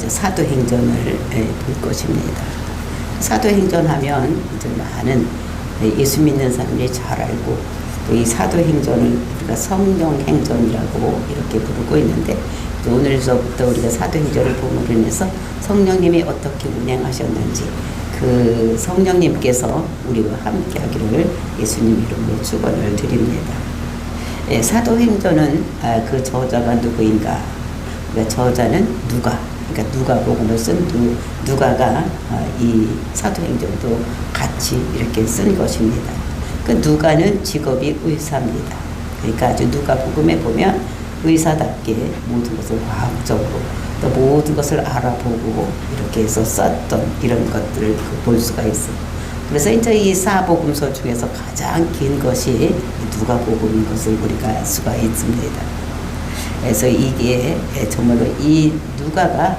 이제 사도행전을 볼 것입니다. 사도행전하면 이제 많은 예수 믿는 사람들이 잘 알고 또 이 사도행전을 우리가 성령행전이라고 이렇게 부르고 있는데 오늘서부터 우리가 사도행전을 봄으로 인해서 성령님이 어떻게 운행하셨는지 그 성령님께서 우리와 함께 하기를 예수님 이름으로 축원을 드립니다. 사도행전은 그 저자가 누구인가? 그러니까 저자는 누가? 그러니까 누가복음을 쓴 누가가 이 사도행전도 같이 이렇게 쓴 것입니다. 그 누가는 직업이 의사입니다. 그러니까 아주 누가복음에 보면 의사답게 모든 것을 과학적으로 또 모든 것을 알아보고 이렇게 해서 썼던 이런 것들을 볼 수가 있어요. 그래서 이제 이 사복음서 중에서 가장 긴 것이 누가복음인 것을 우리가 알 수가 있습니다. 그래서 이게 정말로 이 누가가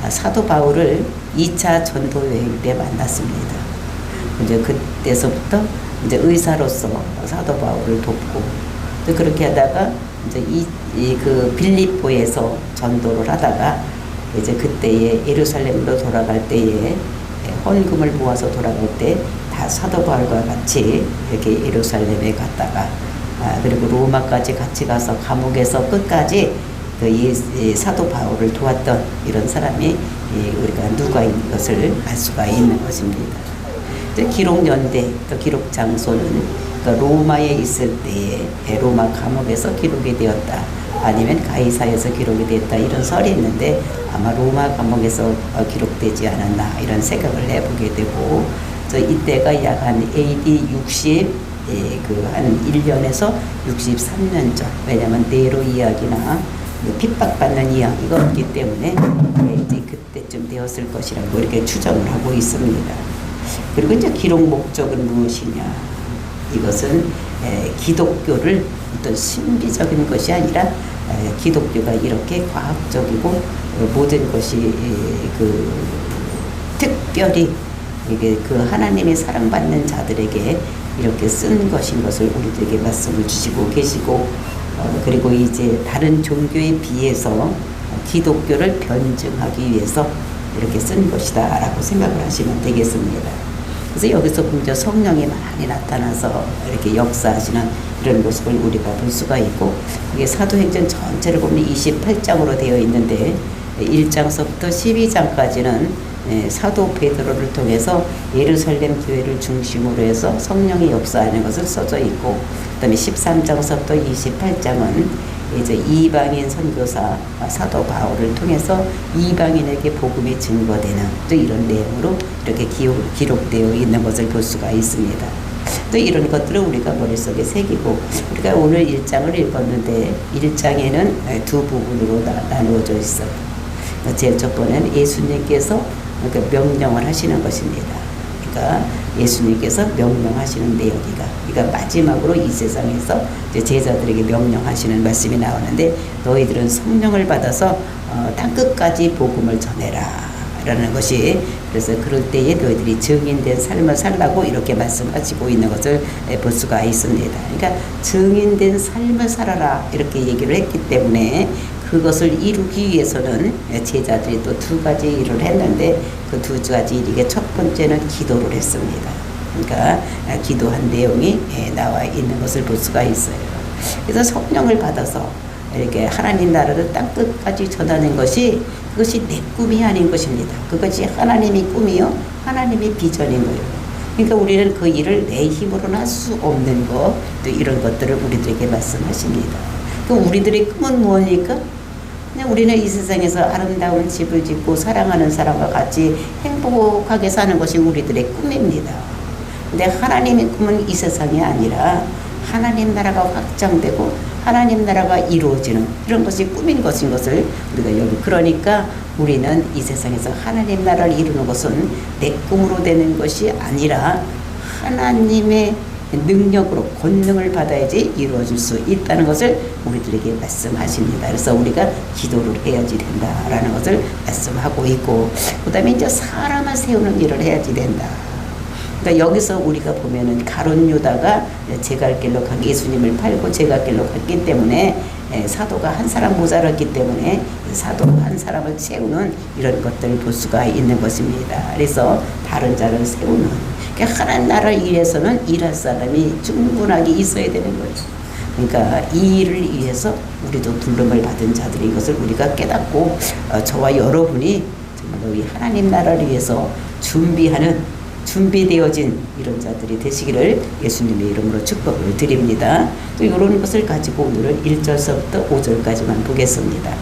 사도 바울을 2차 전도 여행 때 만났습니다. 이제 그때서부터 이제 의사로서 사도 바울을 돕고 또 그렇게 하다가 이제 그 빌립보에서 전도를 하다가 이제 그때에 예루살렘으로 돌아갈 때에 헌금을 모아서 돌아갈 때 다 사도 바울과 같이 이렇게 예루살렘에 갔다가 그리고 로마까지 같이 가서 감옥에서 끝까지 그 사도 바울을 도왔던 이런 사람이 우리가 누가인 것을 알 수가 있는 것입니다. 기록 연대, 또 기록 장소는 그러니까 로마에 있을 때에 로마 감옥에서 기록이 되었다. 아니면 가이사에서 기록이 됐다. 이런 설이 있는데 아마 로마 감옥에서 기록되지 않았나 이런 생각을 해보게 되고 이때가 약 한 AD 60 한 1년에서 63년 전. 왜냐하면 네로 이야기나 핍박받는 이야기가 없기 때문에 이제 그때쯤 되었을 것이라고 이렇게 추정을 하고 있습니다. 그리고 이제 기록 목적은 무엇이냐? 이것은 기독교를 어떤 신비적인 것이 아니라 기독교가 이렇게 과학적이고 모든 것이 그 특별히 이게 그 하나님의 사랑받는 자들에게 이렇게 쓴 것인 것을 우리들에게 말씀을 주시고 계시고 그리고 이제 다른 종교에 비해서 기독교를 변증하기 위해서 이렇게 쓴 것이다 라고 생각을 하시면 되겠습니다. 그래서 여기서 보면 성령이 많이 나타나서 이렇게 역사하시는 이런 모습을 우리가 볼 수가 있고 이게 사도행전 전체를 보면 28장으로 되어 있는데 1장서부터 12장까지는 사도 베드로를 통해서 예루살렘 교회를 중심으로 해서 성령이 역사하는 것을 써져 있고 그다음에 13장서부터 28장은 이제 이방인 선교사 사도 바울을 통해서 이방인에게 복음이 증거되는 또 이런 내용으로 이렇게 기록되어 있는 것을 볼 수가 있습니다. 또 이런 것들을 우리가 머릿속에 새기고 우리가 오늘 1장을 읽었는데 1장에는 두 부분으로 나누어져 있어요. 제일 첫 번째는 예수님께서 명령을 하시는 것입니다. 그러니까 예수님께서 명령하시는 내용이가 그러니까 마지막으로 이 세상에서 제자들에게 명령하시는 말씀이 나오는데 너희들은 성령을 받아서 땅끝까지 복음을 전해라 라는 것이 그래서 그럴 때에 너희들이 증인된 삶을 살라고 이렇게 말씀하시고 있는 것을 볼 수가 있습니다. 그러니까 증인된 삶을 살아라 이렇게 얘기를 했기 때문에 그것을 이루기 위해서는 제자들이 또 두 가지 일을 했는데 그 두 가지 일이 첫 번째는 기도를 했습니다. 그러니까 기도한 내용이 나와 있는 것을 볼 수가 있어요. 그래서 성령을 받아서 이렇게 하나님 나라를 땅끝까지 전하는 것이 그것이 내 꿈이 아닌 것입니다. 그것이 하나님의 꿈이요 하나님의 비전인 거예요. 그러니까 우리는 그 일을 내 힘으로는 할 수 없는 것 또 이런 것들을 우리들에게 말씀하십니다. 그럼 우리들의 꿈은 무엇입니까? 그냥 우리는 이 세상에서 아름다운 집을 짓고 사랑하는 사람과 같이 행복하게 사는 것이 우리들의 꿈입니다. 근데 하나님의 꿈은 이 세상이 아니라 하나님 나라가 확장되고 하나님 나라가 이루어지는 이런 것이 꿈인 것인 것을 우리가 여기 그러니까 우리는 이 세상에서 하나님 나라를 이루는 것은 내 꿈으로 되는 것이 아니라 하나님의 능력으로 권능을 받아야지 이루어질 수 있다는 것을 우리들에게 말씀하십니다. 그래서 우리가 기도를 해야지 된다라는 것을 말씀하고 있고 그 다음에 이제 사람을 세우는 일을 해야지 된다. 그러니까 여기서 우리가 보면은 가룟 유다가 제 갈 길로 가기 예수님을 팔고 제 갈 길로 갔기 때문에 사도가 한 사람 모자랐기 때문에 사도 한 사람을 세우는 이런 것들을 볼 수가 있는 것입니다. 그래서 다른 자를 세우는, 그러니까 하나님 나라를 위해서는 일할 사람이 충분하게 있어야 되는 거죠. 그러니까 이 일을 위해서 우리도 부름을 받은 자들인 것을 우리가 깨닫고 저와 여러분이 정말로 이 하나님 나라를 위해서 준비되어진 이런 자들이 되시기를 예수님의 이름으로 축복을 드립니다. 또 이런 것을 가지고 오늘은 1절서부터 5절까지만 보겠습니다.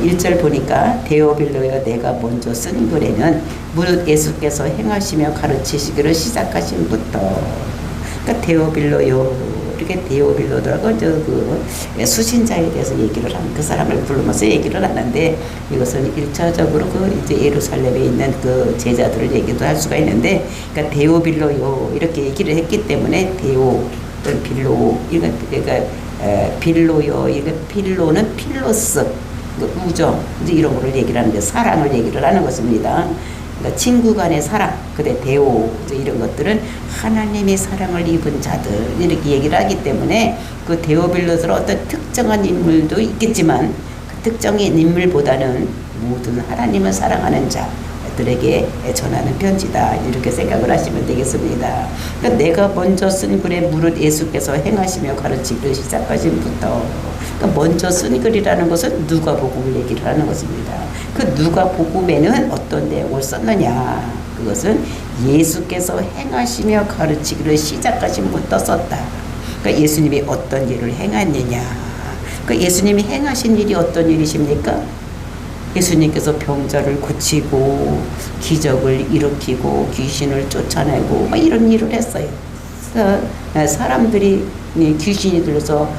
1절 보니까 데오빌로여 내가 먼저 쓴 글에는 무릇 예수께서 행하시며 가르치시기를 시작하신부터, 그러니까 데오빌로요 이렇게 데오빌로더라고 그 수신자에 대해서 얘기를 하는, 그 사람을 부르면서 얘기를 하는데, 이것은 1차적으로 그 이제 예루살렘에 있는 그 제자들을 얘기도 할 수가 있는데, 그러니까 데오빌로요 이렇게 얘기를 했기 때문에 데오 빌로, 그러니까 빌로요, 이거 빌로는 필로스, 그 우정 이제 이런 거를 얘기를 하는데, 사랑을 얘기를 하는 것입니다. 그러니까 친구 간의 사랑, 그래 데오 이런 것들은 하나님의 사랑을 입은 자들 이렇게 얘기를 하기 때문에, 그 데오빌로스는 어떤 특정한 인물도 있겠지만 그 특정인 인물보다는 모든 하나님을 사랑하는 자들에게 전하는 편지다, 이렇게 생각을 하시면 되겠습니다. 그러니까 내가 먼저 쓴 글에 무릇 예수께서 행하시며 가르치기를 시작하신부터, 그러니까 먼저 쓴 글이라는 것은 누가복음을 얘기를 하는 것입니다. 그 누가복음에는 어떤 내용을 썼느냐, 그것은 예수께서 행하시며 가르치기를 시작하신부터 썼다. 그러니까 예수님이 어떤 일을 행했느냐, 그 예수님이 행하신 일이 어떤 일이십니까? 예수님께서 병자를 고치고 기적을 일으키고 귀신을 쫓아내고 이런 일을 했어요. 그러니까 사람들이 귀신이 들려서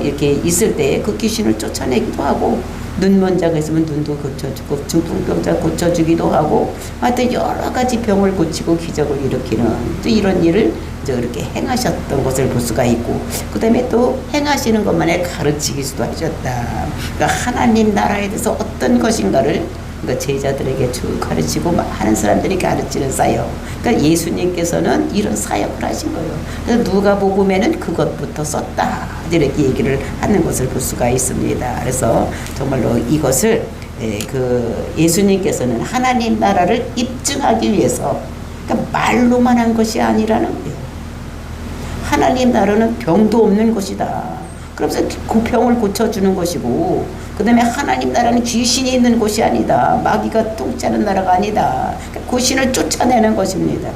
이렇게 있을 때 그 귀신을 쫓아내기도 하고, 눈먼 자가 있으면 눈도 고쳐주고 중풍병자 고쳐주기도 하고, 하여튼 여러 가지 병을 고치고 기적을 일으키는 이런 일을 이렇게 행하셨던 것을 볼 수가 있고, 그 다음에 또 행하시는 것만에 가르치기도 하셨다. 그러니까 하나님 나라에 대해서 어떤 것인가를 그러니까 제자들에게 쭉 가르치고 하는 사람들이 가르치는 사역. 그러니까 예수님께서는 이런 사역을 하신 거예요. 그래서 누가복음에는 그것부터 썼다, 이렇게 얘기를 하는 것을 볼 수가 있습니다. 그래서 정말로 이것을 그 예수님께서는 하나님 나라를 입증하기 위해서, 그러니까 말로만 한 것이 아니라는 거예요. 하나님 나라는 병도 없는 것이다. 그러면서 그 병을 고쳐주는 것이고, 그 다음에 하나님 나라는 귀신이 있는 곳이 아니다. 마귀가 통치하는 나라가 아니다. 그러니까 귀신을 쫓아내는 것입니다.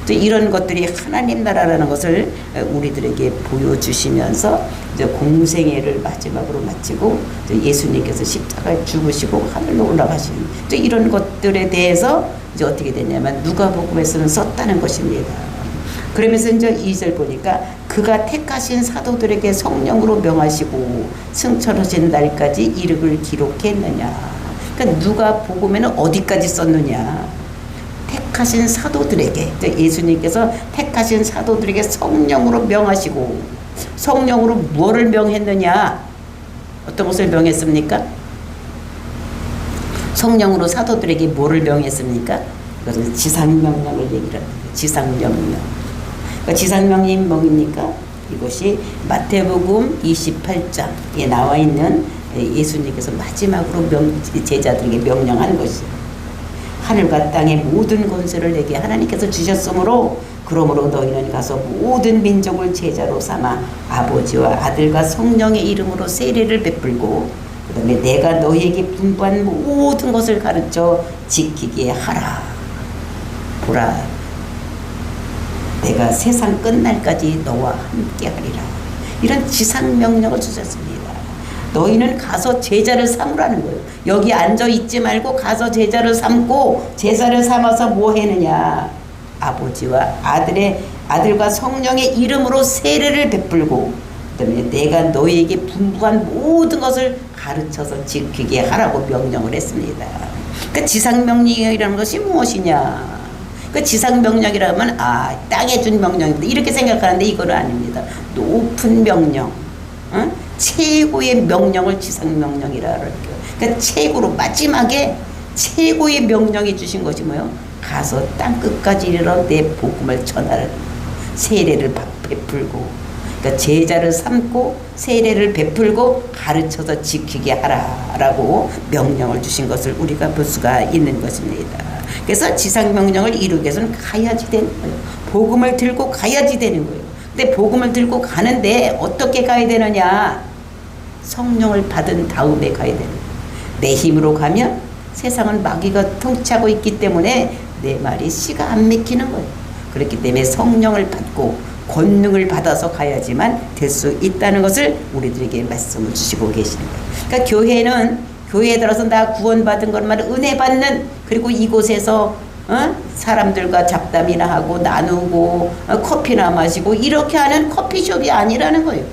이런 것들이 하나님 나라라는 것을 우리들에게 보여주시면서 이제 공생애를 마지막으로 마치고 예수님께서 십자가에 죽으시고 하늘로 올라가시는 이런 것들에 대해서 이제 어떻게 됐냐면 누가복음에서는 썼다는 것입니다. 그러면서 이제 2절 보니까 그가 택하신 사도들에게 성령으로 명하시고 승천하신 날까지 이름을 기록했느냐. 그러니까 누가복음에는 어디까지 썼느냐. 택하신 사도들에게, 예수님께서 택하신 사도들에게 성령으로 명하시고, 성령으로 뭐를 명했느냐. 어떤 것을 명했습니까? 성령으로 사도들에게 뭐를 명했습니까? 그것은 지상명령을 얘기를 합니다. 지상명령. 그러니까 지상명령이 뭐입니까? 이것이 마태복음 28장에 나와 있는 예수님께서 마지막으로 제자들에게 명령한 것이에요. 하늘과 땅의 모든 권세를 내게 하나님께서 주셨으므로 그러므로 너희는 가서 모든 민족을 제자로 삼아 아버지와 아들과 성령의 이름으로 세례를 베풀고, 그 다음에 내가 너희에게 분부한 모든 것을 가르쳐 지키게 하라. 보라, 내가 세상 끝날까지 너와 함께 하리라. 이런 지상명령을 주셨습니다. 너희는 가서 제자를 삼으라는 거예요. 여기 앉아 있지 말고 가서 제자를 삼고, 제자를 삼아서 뭐 했느냐. 아버지와 아들과 성령의 이름으로 세례를 베풀고, 그다음에 내가 너희에게 분부한 모든 것을 가르쳐서 지키게 하라고 명령을 했습니다. 그러니까 지상명령이라는 것이 무엇이냐. 그 지상명령이라면 땅에 준 명령입니다. 이렇게 생각하는데 이거는 아닙니다. 높은 명령, 최고의 명령을 지상명령이라 그럴게요. 그러니까 최고로 마지막에 최고의 명령이 주신 것이 뭐예요? 가서 땅 끝까지 이르러 내 복음을 전하라. 세례를 베풀고, 그러니까 제자를 삼고 세례를 베풀고 가르쳐서 지키게 하라라고 명령을 주신 것을 우리가 볼 수가 있는 것입니다. 그래서 지상명령을 이루기 위해서는 가야지 되는 거예요. 복음을 들고 가야지 되는 거예요. 근데 복음을 들고 가는데 어떻게 가야 되느냐? 성령을 받은 다음에 가야 되는 거예요. 내 힘으로 가면 세상은 마귀가 통치하고 있기 때문에 내 말이 씨가 안 맥히는 거예요. 그렇기 때문에 성령을 받고 권능을 받아서 가야지만 될 수 있다는 것을 우리들에게 말씀을 주시고 계시는 거예요. 그러니까 교회에 들어서 나 구원받은 것만 은혜 받는, 그리고 이곳에서 사람들과 잡담이나 하고 나누고 커피나 마시고 이렇게 하는 커피숍이 아니라는 거예요.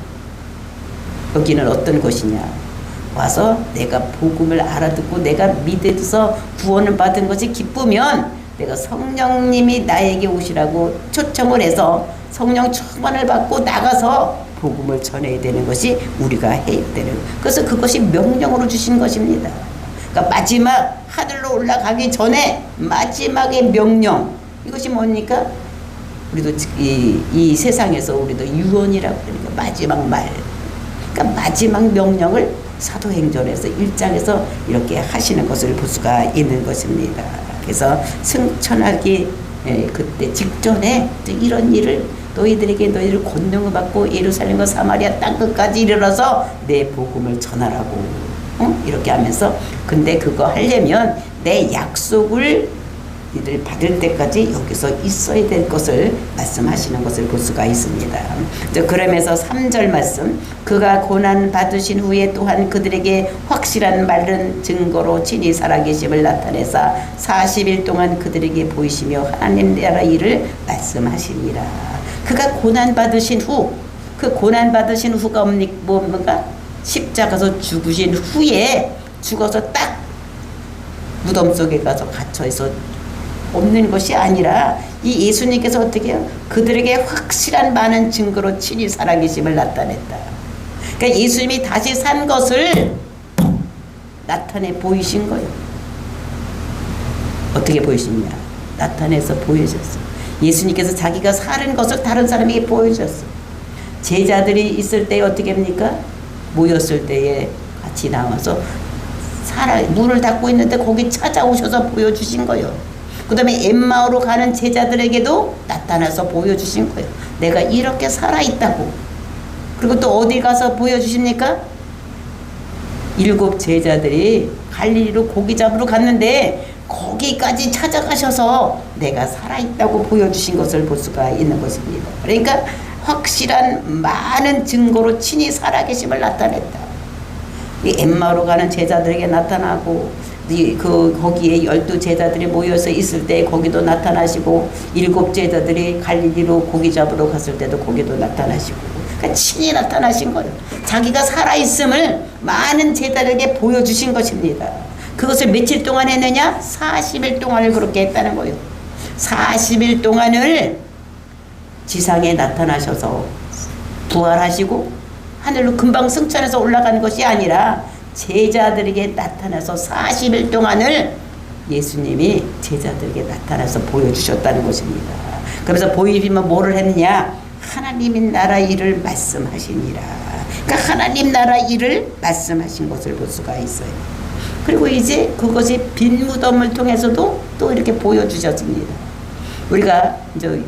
여기는 어떤 곳이냐? 와서 내가 복음을 알아듣고 내가 믿어서 구원을 받은 것이 기쁘면 내가 성령님이 나에게 오시라고 초청을 해서 성령 충만을 받고 나가서 복음을 전해야 되는 것이 우리가 해야 되는, 그래서 그것이 명령으로 주신 것입니다. 그러니까 마지막 하늘로 올라가기 전에 마지막의 명령, 이것이 뭡니까? 우리도 이 세상에서 우리도 유언이라고 그러니까 마지막 말, 그러니까 마지막 명령을 사도행전에서 1장에서 이렇게 하시는 것을 볼 수가 있는 것입니다. 그래서 승천하기 그때 직전에 이런 일을 너희를 권능을 받고 예루살렘과 사마리아 땅끝까지 이르러서 내 복음을 전하라고 이렇게 하면서, 근데 그거 하려면 내 약속을 이들 받을 때까지 여기서 있어야 될 것을 말씀하시는 것을 볼 수가 있습니다. 그러면서 3절 말씀, 그가 고난 받으신 후에 또한 그들에게 확실한 마른 증거로 친히 살아계심을 나타내사 40일 동안 그들에게 보이시며 하나님 나라 일을 말씀하시니라. 그가 고난 받으신 후, 그 고난 받으신 후가 뭡니까? 십자가에서 죽으신 후에 죽어서 딱 무덤 속에 가서 갇혀서 없는 것이 아니라 이 예수님께서 어떻게 해요? 그들에게 확실한 많은 증거로 친히 살아계심을 나타냈다. 그러니까 예수님이 다시 산 것을 나타내 보이신 거예요. 어떻게 보이시냐? 나타내서 보여줬어. 예수님께서 자기가 사는 것을 다른 사람에게 보여줬어. 제자들이 있을 때 어떻게 합니까? 모였을 때에 같이 나와서 문을 닫고 있는데 거기 찾아오셔서 보여주신 거예요. 그 다음에 엠마오로 가는 제자들에게도 나타나서 보여주신 거예요. 내가 이렇게 살아있다고. 그리고 또 어디 가서 보여주십니까? 7 제자들이 갈릴리로 고기 잡으러 갔는데 거기까지 찾아가셔서 내가 살아있다고 보여주신 것을 볼 수가 있는 것입니다. 그러니까 확실한 많은 증거로 친히 살아계심을 나타냈다. 이 엠마오로 가는 제자들에게 나타나고, 거기에 12 제자들이 모여서 있을 때 거기도 나타나시고, 7 제자들이 갈릴리로 고기 잡으러 갔을 때도 거기도 나타나시고, 그러니까 친히 나타나신 거예요. 자기가 살아있음을 많은 제자들에게 보여주신 것입니다. 그것을 며칠 동안 했느냐? 40일 동안을 그렇게 했다는 거예요. 40일 동안을 지상에 나타나셔서 부활하시고 하늘로 금방 승천해서 올라가는 것이 아니라 제자들에게 나타나서 40일 동안을 예수님이 제자들에게 나타나서 보여주셨다는 것입니다. 그래서 보이시면 뭐를 했느냐? 하나님의 나라 일을 말씀하시니라. 그러니까 하나님 나라 일을 말씀하신 것을 볼 수가 있어요. 그리고 이제 그것이 빈 무덤을 통해서도 또 이렇게 보여주셨습니다. 우리가 이제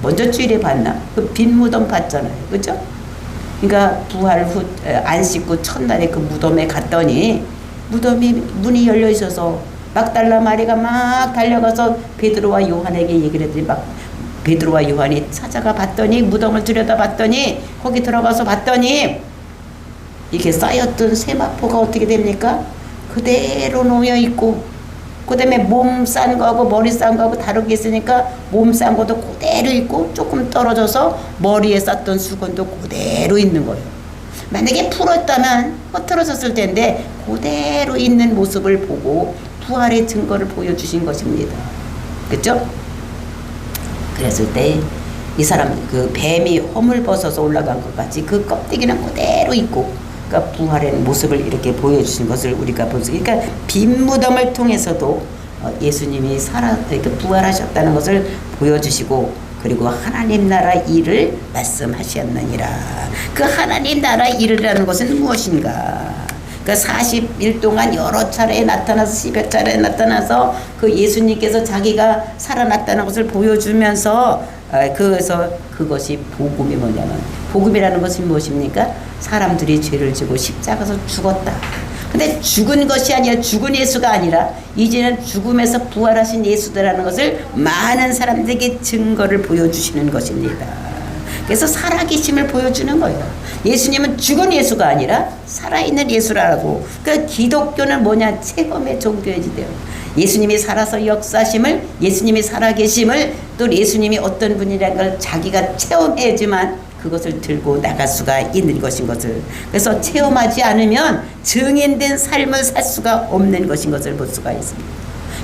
먼저 주일에 봤나? 그 빈 무덤 봤잖아요. 그죠? 그러니까 부활 후 안식 후 첫날에 그 무덤에 갔더니 무덤이 문이 열려 있어서 막달라 마리가 막 달려가서 베드로와 요한에게 얘기를 했더니 막 베드로와 요한이 찾아가 봤더니 무덤을 들여다 봤더니 거기 들어가서 봤더니 이렇게 쌓였던 세마포가 어떻게 됩니까? 그대로 놓여 있고, 그 다음에 몸 싼 거하고 머리 싼 거하고 다르게 있으니까 몸 싼 것도 그대로 있고 조금 떨어져서 머리에 쌌던 수건도 그대로 있는 거예요. 만약에 풀었다면 흩어졌을 텐데 그대로 있는 모습을 보고 부활의 증거를 보여주신 것입니다. 그렇죠? 그랬을 때 이 사람 그 뱀이 허물 벗어서 올라간 것 같이 그 껍데기는 그대로 있고, 그러니까 부활의 모습을 이렇게 보여주신 것을 우리가 볼 수, 그러니까 빈 무덤을 통해서도 예수님이 이렇게 부활하셨다는 것을 보여주시고, 그리고 하나님 나라 일을 말씀하셨느니라. 그 하나님 나라 일이라는 것은 무엇인가? 그 40일 동안 여러 차례 나타나서 10여 차례 나타나서 그 예수님께서 자기가 살아났다는 것을 보여주면서 그래서 그것이 복음이 뭐냐면, 복음이라는 것이 무엇입니까? 사람들이 죄를 지고 십자가에서 죽었다. 근데 죽은 것이 아니라, 죽은 예수가 아니라 이제는 죽음에서 부활하신 예수다라는 것을 많은 사람들에게 증거를 보여주시는 것입니다. 그래서 살아계심을 보여주는 거예요. 예수님은 죽은 예수가 아니라 살아있는 예수라고. 그러니까 기독교는 뭐냐? 체험의 종교이지 돼요. 예수님이 살아서 역사심을, 예수님이 살아계심을, 또 예수님이 어떤 분이라는 걸 자기가 체험해야지만 그것을 들고 나갈 수가 있는 것인 것을. 그래서 체험하지 않으면 증인된 삶을 살 수가 없는 것인 것을 볼 수가 있습니다.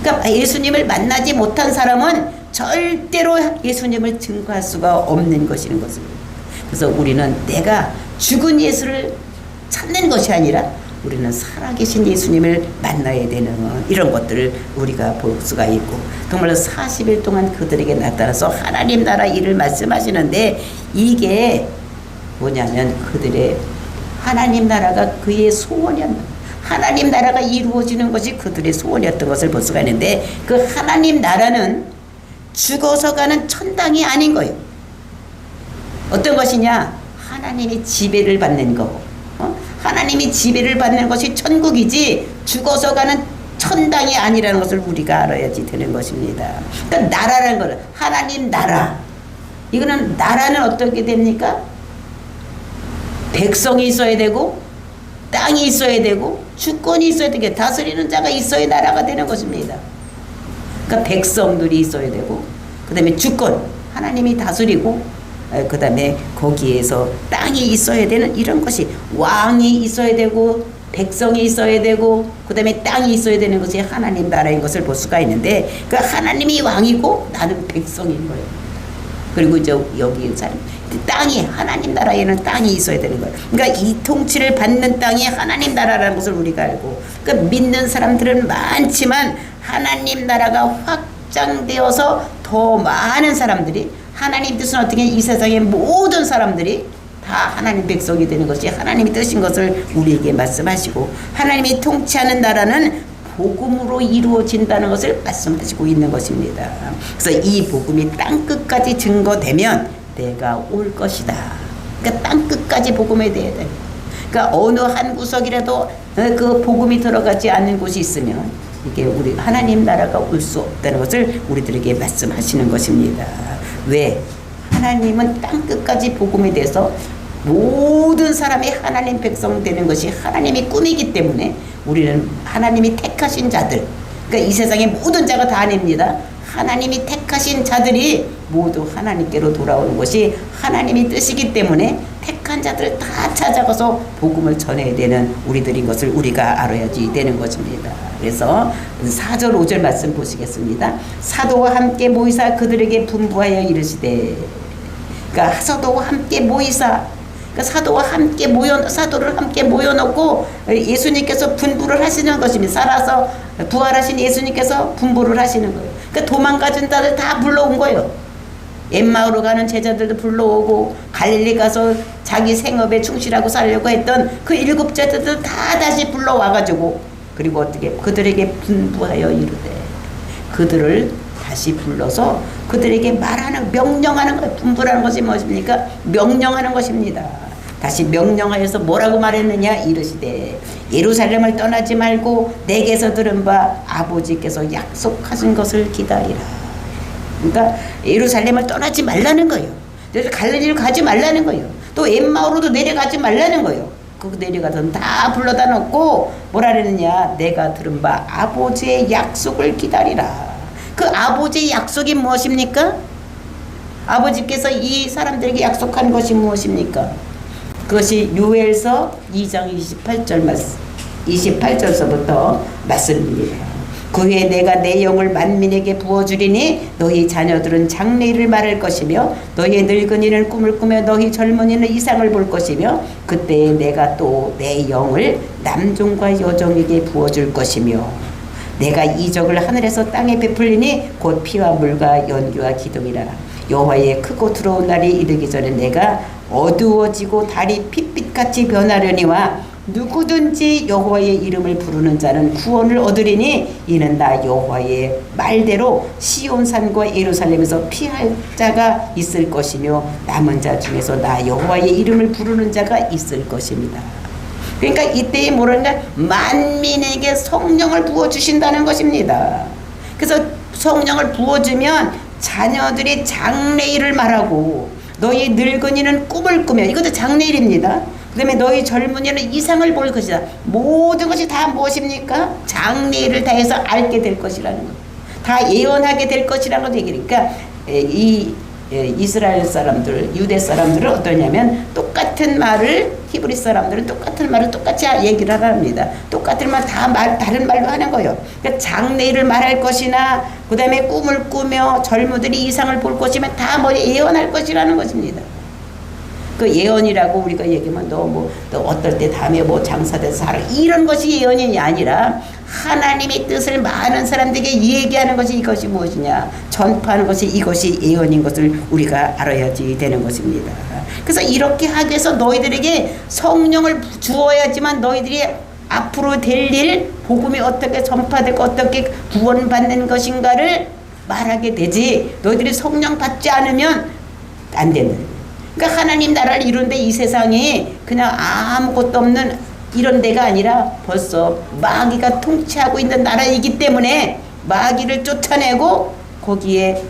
그러니까 예수님을 만나지 못한 사람은 절대로 예수님을 증거할 수가 없는 것인 것을. 그래서 우리는 내가 죽은 예수를 찾는 것이 아니라 우리는 살아계신 예수님을 만나야 되는 이런 것들을 우리가 볼 수가 있고, 정말로 40일 동안 그들에게 나타나서 하나님 나라 일을 말씀하시는데, 이게 뭐냐면 그들의 하나님 나라가 그의 소원이었다. 하나님 나라가 이루어지는 것이 그들의 소원이었던 것을 볼 수가 있는데, 그 하나님 나라는 죽어서 가는 천당이 아닌 거예요. 어떤 것이냐? 하나님이 지배를 받는 거고, 하나님이 지배를 받는 것이 천국이지 죽어서 가는 천당이 아니라는 것을 우리가 알아야지 되는 것입니다. 그러니까 나라라는 거는 하나님 나라. 이거는 나라는 어떻게 됩니까? 백성이 있어야 되고, 땅이 있어야 되고, 주권이 있어야 되게, 다스리는 자가 있어야 나라가 되는 것입니다. 그러니까 백성들이 있어야 되고, 그 다음에 주권, 하나님이 다스리고, 그 다음에 거기에서 땅이 있어야 되는 이런 것이, 왕이 있어야 되고 백성이 있어야 되고 그 다음에 땅이 있어야 되는 것이 하나님 나라인 것을 볼 수가 있는데, 그 하나님이 왕이고 나는 백성인 거예요. 그리고 여기 사람 땅이, 하나님 나라에는 땅이 있어야 되는 거예요. 그러니까 이 통치를 받는 땅이 하나님 나라라는 것을 우리가 알고, 그러니까 믿는 사람들은 많지만 하나님 나라가 확장되어서 더 많은 사람들이, 하나님 뜻은 어떻게 이 세상의 모든 사람들이 다 하나님 백성이 되는 것이 하나님이 뜻인 것을 우리에게 말씀하시고, 하나님이 통치하는 나라는 복음으로 이루어진다는 것을 말씀하시고 있는 것입니다. 그래서 이 복음이 땅끝까지 증거되면 내가 올 것이다. 그러니까 땅끝까지 복음에 대해 돼. 그러니까 어느 한 구석이라도 그 복음이 들어가지 않는 곳이 있으면 이게 우리 하나님 나라가 올 수 없다는 것을 우리들에게 말씀하시는 것입니다. 왜? 하나님은 땅끝까지 복음에 대해서 모든 사람이 하나님 백성 되는 것이 하나님의 꿈이기 때문에 우리는 하나님이 택하신 자들, 그러니까 이 세상의 모든 자가 다 아닙니다. 하나님이 택하신 자들이 모두 하나님께로 돌아오는 것이 하나님의 뜻이기 때문에 택한 자들을 다 찾아가서 복음을 전해야 되는 우리들인 것을 우리가 알아야지 되는 것입니다. 그래서 4절 5절 말씀 보시겠습니다. 사도와 함께 모이사 그들에게 분부하여 이르시되, 그러니까 사도와 함께 모이사, 그러니까 사도를 함께 모여놓고 예수님께서 분부를 하시는 것입니다. 살아서 부활하신 예수님께서 분부를 하시는 거예요. 그러니까 도망가준 자들 다 불러온 거예요. 엠마오로 가는 제자들도 불러오고, 갈릴리 가서 자기 생업에 충실하고 살려고 했던 그 7제자들 다 다시 불러와가지고, 그리고 어떻게 그들에게 분부하여 이르되, 그들을 다시 불러서 그들에게 말하는, 명령하는 거예요. 분부라는 것이 무엇입니까? 명령하는 것입니다. 다시 명령하여서 뭐라고 말했느냐? 이르시되 예루살렘을 떠나지 말고 내게서 들은 바 아버지께서 약속하신 것을 기다리라. 그러니까 예루살렘을 떠나지 말라는 거예요. 그래서 갈릴리를 가지 말라는 거예요. 또 엠마오로도 내려가지 말라는 거예요. 그 내려가서 다 불러다 놓고 뭐라 그랬느냐? 내가 들은 바 아버지의 약속을 기다리라. 그 아버지의 약속이 무엇입니까? 아버지께서 이 사람들에게 약속한 것이 무엇입니까? 그것이 요엘서 2장 28절서부터 말씀입니다. 그 후에 내가 내 영을 만민에게 부어주리니 너희 자녀들은 장래일을 말할 것이며 너희 늙은이는 꿈을 꾸며 너희 젊은이는 이상을 볼 것이며 그때에 내가 또 내 영을 남종과 여종에게 부어줄 것이며 내가 이적을 하늘에서 땅에 베풀리니 곧 피와 물과 연기와 기둥이라. 여호와의 크고 두려운 날이 이르기 전에 내가 어두워지고 달이 핏빛같이 변하려니와 누구든지 여호와의 이름을 부르는 자는 구원을 얻으리니 이는 나 여호와의 말대로 시온산과 예루살렘에서 피할 자가 있을 것이며 남은 자 중에서 나 여호와의 이름을 부르는 자가 있을 것입니다. 그러니까 이때에 뭐라냐, 만민에게 성령을 부어주신다는 것입니다. 그래서 성령을 부어주면 자녀들이 장래일을 말하고 너희 늙은이는 꿈을 꾸며, 이것도 장래일입니다. 그 다음에 너희 젊은이는 이상을 볼 것이다. 모든 것이 다 무엇입니까? 장래일을 다해서 알게 될 것이라는 것, 다 예언하게 될 것이라는 것 얘기니까 이스라엘 사람들, 유대 사람들은 어떠냐면 똑같은 말을, 히브리 사람들은 똑같은 말을 똑같이 얘기를 합니다. 똑같은 말 다 다른 말로 하는 거예요. 그러니까 장래일을 말할 것이나 그 다음에 꿈을 꾸며 젊은이들이 이상을 볼 것이면 다 뭐 예언할 것이라는 것입니다. 그 예언이라고 우리가 얘기하면 너 어떨 때 다음에 뭐 장사돼서 살아, 이런 것이 예언이 아니라 하나님의 뜻을 많은 사람들에게 얘기하는 것이, 이것이 무엇이냐, 전파하는 것이, 이것이 예언인 것을 우리가 알아야지 되는 것입니다. 그래서 이렇게 하기 위해서 너희들에게 성령을 주어야지만 너희들이 앞으로 될 일, 복음이 어떻게 전파되고 어떻게 구원받는 것인가를 말하게 되지, 너희들이 성령 받지 않으면 안 된다. 그러니까 하나님 나라를 이루는데 이 세상이 그냥 아무것도 없는 이런 데가 아니라 벌써 마귀가 통치하고 있는 나라이기 때문에 마귀를 쫓아내고 거기에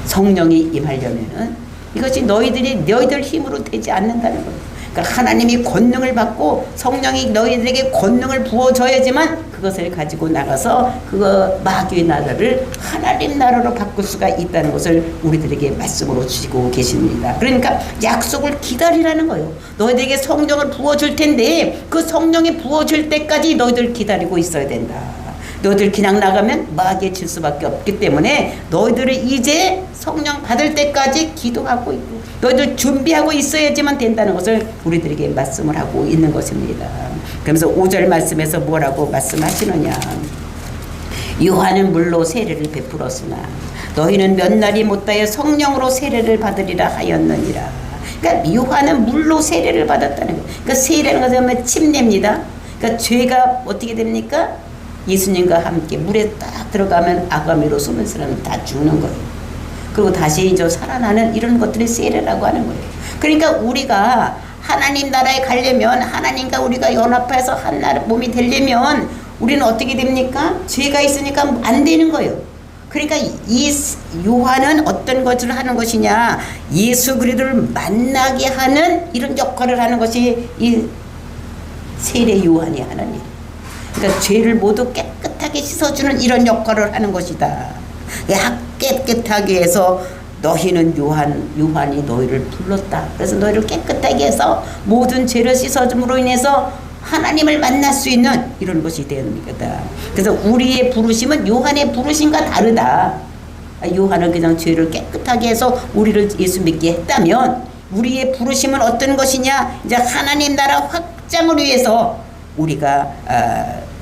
성령이 임하려면은 이것이 너희들 힘으로 되지 않는다는 거예요. 그러니까 하나님이 권능을 받고 성령이 너희들에게 권능을 부어줘야지만 그것을 가지고 나가서 그 마귀의 나라를 하나님 나라로 바꿀 수가 있다는 것을 우리들에게 말씀으로 주시고 계십니다. 그러니까 약속을 기다리라는 거예요. 너희들에게 성령을 부어줄 텐데 그 성령이 부어줄 때까지 너희들 기다리고 있어야 된다. 너희들 그냥 나가면 마귀에 질 수밖에 없기 때문에 너희들을 이제 성령 받을 때까지 기도하고 있고 너희들 준비하고 있어야지만 된다는 것을 우리들에게 말씀을 하고 있는 것입니다. 그러면서 5절 말씀에서 뭐라고 말씀하시느냐, 요한은 물로 세례를 베풀었으나 너희는 몇 날이 못다해 성령으로 세례를 받으리라 하였느니라. 그러니까 요한은 물로 세례를 받았다는 거예요. 그러니까 세례는 것은 침례입니다. 그러니까 죄가 어떻게 됩니까? 예수님과 함께 물에 딱 들어가면 아가미로 숨은 사람은 다 죽는 거예요. 그리고 다시 이제 살아나는 이런 것들이 세례라고 하는 거예요. 그러니까 우리가 하나님 나라에 가려면, 하나님과 우리가 연합해서 한 나라 몸이 되려면 우리는 어떻게 됩니까? 죄가 있으니까 안 되는 거예요. 그러니까 이 요한은 어떤 것을 하는 것이냐, 예수 그리스도를 만나게 하는 이런 역할을 하는 것이 이 세례 요한이 하는 일. 그러니까 죄를 모두 깨끗하게 씻어주는 이런 역할을 하는 것이다. 깨끗하게 해서 너희는 요한이 너희를 불렀다. 그래서 너희를 깨끗하게 해서 모든 죄를 씻어줌으로 인해서 하나님을 만날 수 있는 이런 것이 됩니다. 그래서 우리의 부르심은 요한의 부르심과 다르다. 요한은 그냥 죄를 깨끗하게 해서 우리를 예수 믿게 했다면 우리의 부르심은 어떤 것이냐, 이제 하나님 나라 확장을 위해서 우리가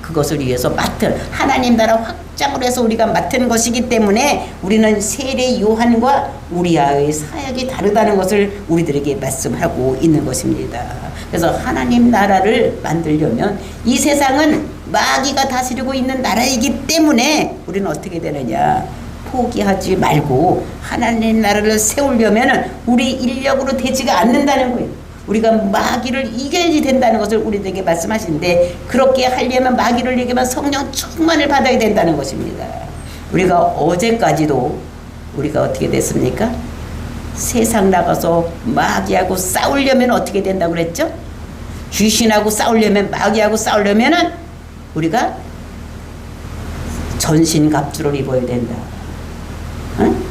그것을 위해서 맡은, 하나님 나라 확장을 해서 우리가 맡은 것이기 때문에 우리는 세례 요한과 우리와의 사역이 다르다는 것을 우리들에게 말씀하고 있는 것입니다. 그래서 하나님 나라를 만들려면 이 세상은 마귀가 다스리고 있는 나라이기 때문에 우리는 어떻게 되느냐, 포기하지 말고 하나님 나라를 세우려면 우리 인력으로 되지가 않는다는 거예요. 우리가 마귀를 이겨야지 된다는 것을 우리들에게 말씀하시는데, 그렇게 하려면 마귀를 이기면 성령 충만을 받아야 된다는 것입니다. 우리가 어제까지도 우리가 어떻게 됐습니까? 세상 나가서 마귀하고 싸우려면 어떻게 된다고 그랬죠? 귀신하고 싸우려면, 마귀하고 싸우려면은 우리가 전신갑주를 입어야 된다. 응?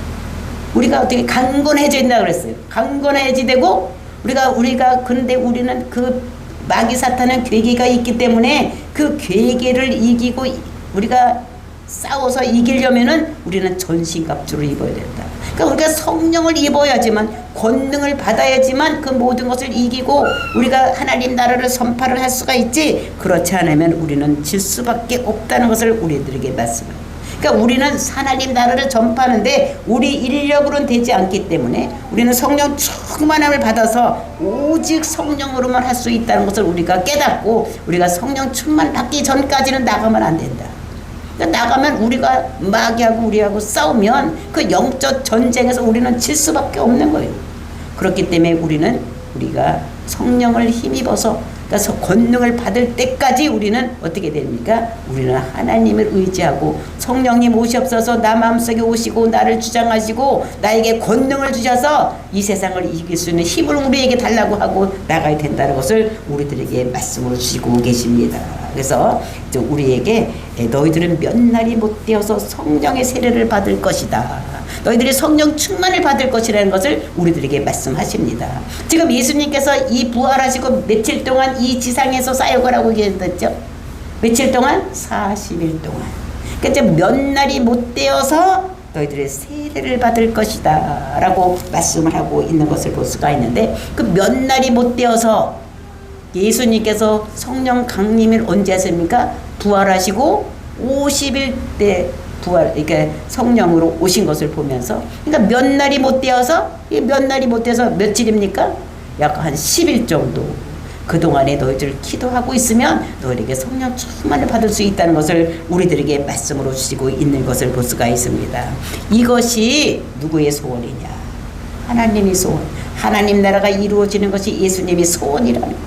우리가 어떻게 강건해져야 된다고 그랬어요. 강건해야지 되고, 우리가 그런데 우리는 그 마귀 사탄은 괴계가 있기 때문에 그 괴계를 이기고 우리가 싸워서 이기려면은 우리는 전신갑주를 입어야 된다. 그러니까 우리가 성령을 입어야지만, 권능을 받아야지만 그 모든 것을 이기고 우리가 하나님 나라를 선포를 할 수가 있지, 그렇지 않으면 우리는 질 수밖에 없다는 것을 우리들에게 말씀해요. 그러니까 우리는 하나님 나라를 전파하는데 우리 인력으로는 되지 않기 때문에 우리는 성령 충만함을 받아서 오직 성령으로만 할 수 있다는 것을 우리가 깨닫고 우리가 성령 충만 받기 전까지는 나가면 안 된다. 그러니까 나가면 우리가 마귀하고 우리하고 싸우면 그 영적 전쟁에서 우리는 질 수밖에 없는 거예요. 그렇기 때문에 우리가 성령을 힘입어서 그래서 권능을 받을 때까지 우리는 어떻게 됩니까? 우리는 하나님을 의지하고 성령님 오시옵소서 나 마음속에 오시고 나를 주장하시고 나에게 권능을 주셔서 이 세상을 이길 수 있는 힘을 우리에게 달라고 하고 나가야 된다는 것을 우리들에게 말씀으로 주시고 계십니다. 그래서 우리에게 너희들은 몇 날이 못 되어서 성령의 세례를 받을 것이다. 너희들이 성령 충만을 받을 것이라는 것을 우리들에게 말씀하십니다. 지금 예수님께서 이 부활하시고 며칠 동안 이 지상에서 사역을 하고 계셨죠? 며칠 동안? 40일 동안. 그러니까 몇 날이 못 되어서 너희들의 세례를 받을 것이다 라고 말씀을 하고 있는 것을 볼 수가 있는데 그 몇 날이 못 되어서 예수님께서 성령 강림을 언제 하십니까? 부활하시고 50일 때 부활, 이렇게 성령으로 오신 것을 보면서, 그러니까 몇 날이 못 되어서, 몇 날이 못 되어서 며칠입니까? 약 한 10일 정도. 그동안에 너희들 기도하고 있으면 너희에게 성령 충만을 받을 수 있다는 것을 우리들에게 말씀으로 주시고 있는 것을 볼 수가 있습니다. 이것이 누구의 소원이냐? 하나님의 소원. 하나님 나라가 이루어지는 것이 예수님의 소원이라는 것.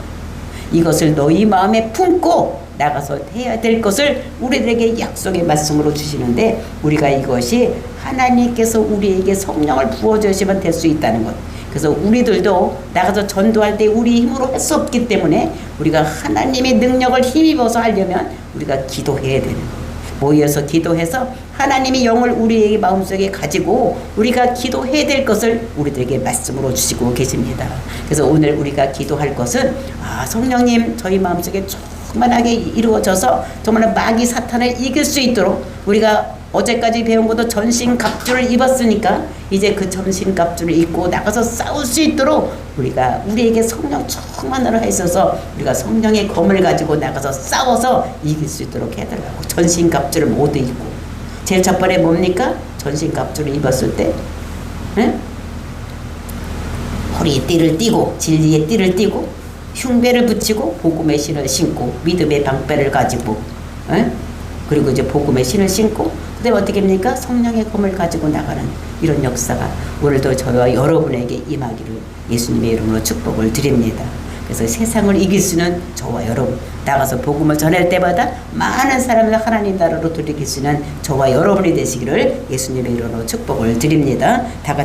이것을 너희 마음에 품고 나가서 해야 될 것을 우리들에게 약속의 말씀으로 주시는데 우리가 이것이 하나님께서 우리에게 성령을 부어주시면 될 수 있다는 것. 그래서 우리들도 나가서 전도할 때 우리 힘으로 할 수 없기 때문에 우리가 하나님의 능력을 힘입어서 하려면 우리가 기도해야 되는 것. 모여서 기도해서 하나님의 영을 우리에게 마음속에 가지고 우리가 기도해야 될 것을 우리들에게 말씀으로 주시고 계십니다. 그래서 오늘 우리가 기도할 것은 성령님 저희 마음속에 충만하게 이루어져서 정말 마귀 사탄을 이길 수 있도록 우리가 어제까지 배운 것도 전신갑주를 입었으니까 이제 그 전신갑주를 입고 나가서 싸울 수 있도록 우리가 우리에게 성령 충만으로 하셔서 우리가 성령의 검을 가지고 나가서 싸워서 이길 수 있도록 해달라고. 전신갑주를 모두 입고 제일 첫 번에 뭡니까? 전신갑주를 입었을 때 허리에 띠를 띠고 진리의 띠를 띠고 흉배를 붙이고 복음의 신을 신고 믿음의 방패를 가지고 그리고 이제 복음의 신을 신고 그다음에 어떻게 합니까? 성령의 검을 가지고 나가는 이런 역사가 오늘도 저와 여러분에게 임하기를 예수님의 이름으로 축복을 드립니다. 그래서 세상을 이길 수 있는 저와 여러분 나가서 복음을 전할 때마다 많은 사람을 하나님 나라로 돌이킬 수 있는 저와 여러분이 되시기를 예수님의 이름으로 축복을 드립니다. 다 같이